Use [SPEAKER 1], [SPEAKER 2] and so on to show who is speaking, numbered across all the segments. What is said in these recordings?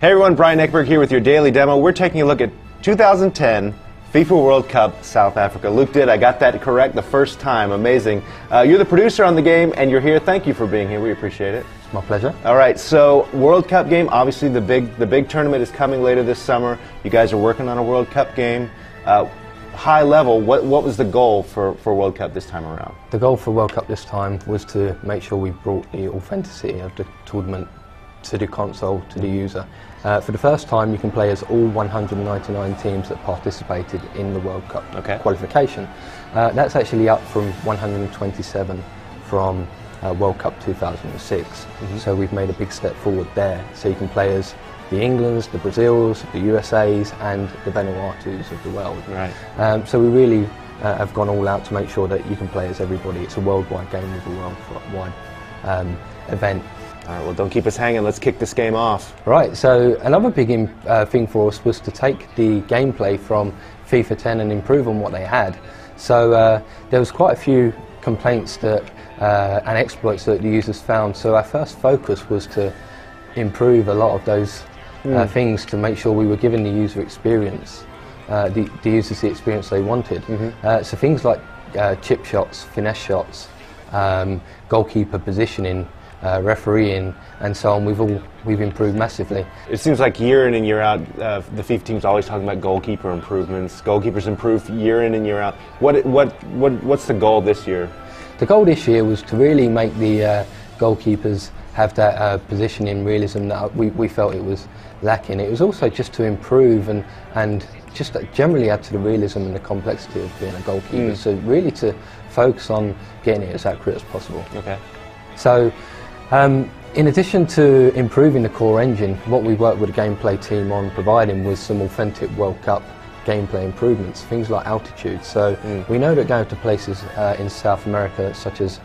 [SPEAKER 1] Hey everyone, Brian Eckberg here with your daily demo. We're taking a look at 2010 FIFA World Cup South Africa. Luke did, I got that correct the first time, amazing. You're the producer on the game and you're here. Thank you for being here, we appreciate it.
[SPEAKER 2] It's my pleasure.
[SPEAKER 1] All right, so World Cup game, obviously the big tournament is coming later this summer. You guys are working on a World Cup game. High level, what was the goal for World Cup this time around?
[SPEAKER 2] The goal for World Cup this time was to make sure we brought the authenticity of the tournament to the console, to the user. For the first time, you can play as all 199 teams that participated in the World Cup qualification. That's actually up from 127 from World Cup 2006. So we've made a big step forward there. So you can play as the Englands, the Brazils, the USAs and the Vanuatus of the world.
[SPEAKER 1] Right.
[SPEAKER 2] So we really have gone all out to make sure that you can play as everybody. It's a worldwide game with a worldwide event.
[SPEAKER 1] All right, well, don't keep us hanging. Let's kick this game off.
[SPEAKER 2] Right, so another big thing for us was to take the gameplay from FIFA 10 and improve on what they had. So there was quite a few complaints that, and exploits that the users found. So our first focus was to improve a lot of those things to make sure we were giving the user experience, the users the experience they wanted. So things like chip shots, finesse shots, goalkeeper positioning, refereeing and so on, we've improved massively.
[SPEAKER 1] It seems like year in and year out, the FIFA team's always talking about goalkeeper improvements. Goalkeepers improve year in and year out. What's the goal this year?
[SPEAKER 2] The goal this year was to really make the goalkeepers have that positioning realism that we felt it was lacking. It was also just to improve and just generally add to the realism and the complexity of being a goalkeeper. So really to focus on getting it as accurate as possible.
[SPEAKER 1] Okay.
[SPEAKER 2] So in addition to improving the core engine, what we worked with the gameplay team on providing was some authentic World Cup gameplay improvements, things like altitude. So we know that going to places in South America, such as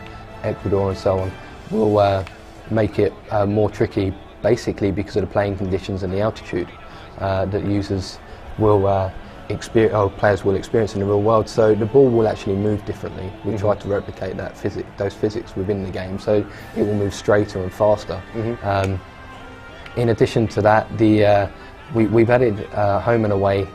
[SPEAKER 2] Ecuador and so on, will make it more tricky, basically because of the playing conditions and the altitude that users will experience, or players will experience in the real world. So the ball will actually move differently. We try to replicate that those physics within the game, so it will move straighter and faster. In addition to that, we've added home and away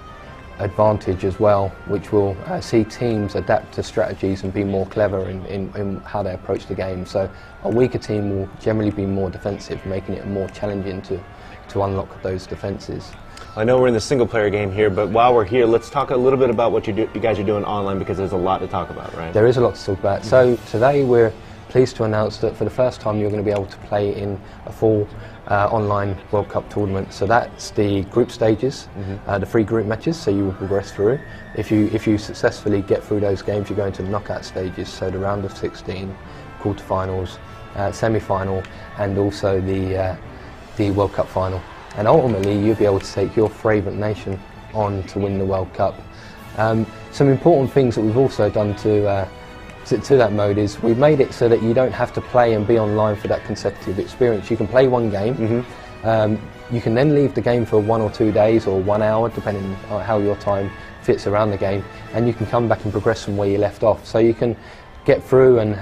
[SPEAKER 2] advantage as well, which will see teams adapt to strategies and be more clever in how they approach the game. So a weaker team will generally be more defensive, making it more challenging to unlock those defences.
[SPEAKER 1] I know we're in the single-player game here, but while we're here, let's talk a little bit about what you guys are doing online, because there's a lot to talk about, right?
[SPEAKER 2] There is a lot to talk about. So today we're pleased to announce that for the first time you're going to be able to play in a full online World Cup tournament. So that's the group stages, the 3 group matches, so you will progress through. If you successfully get through those games, you go into knockout stages, so the round of 16, quarterfinals, semi-final, and also the World Cup final. And ultimately you'll be able to take your favourite nation on to win the World Cup. Some important things that we've also done to that mode is we've made it so that you don't have to play and be online for that consecutive experience. You can play one game, you can then leave the game for 1 or 2 days or 1 hour, depending on how your time fits around the game, and you can come back and progress from where you left off. So you can get through and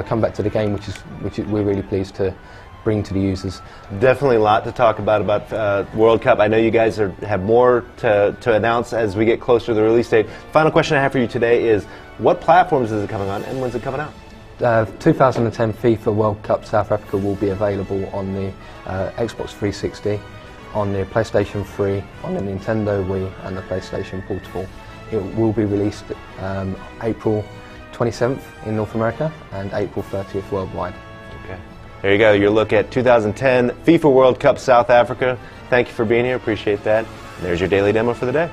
[SPEAKER 2] come back to the game, which we're really pleased to bring to the users.
[SPEAKER 1] Definitely a lot to talk about World Cup. I know you guys have more to announce as we get closer to the release date. Final question I have for you today is, what platforms is it coming on and when's it coming out?
[SPEAKER 2] 2010 FIFA World Cup South Africa will be available on the Xbox 360, on the PlayStation 3, on the Nintendo Wii and the PlayStation Portable. It will be released April 27th in North America and April 30th worldwide.
[SPEAKER 1] Okay. There you go, your look at 2010 FIFA World Cup South Africa. Thank you for being here, appreciate that. There's your daily demo for the day.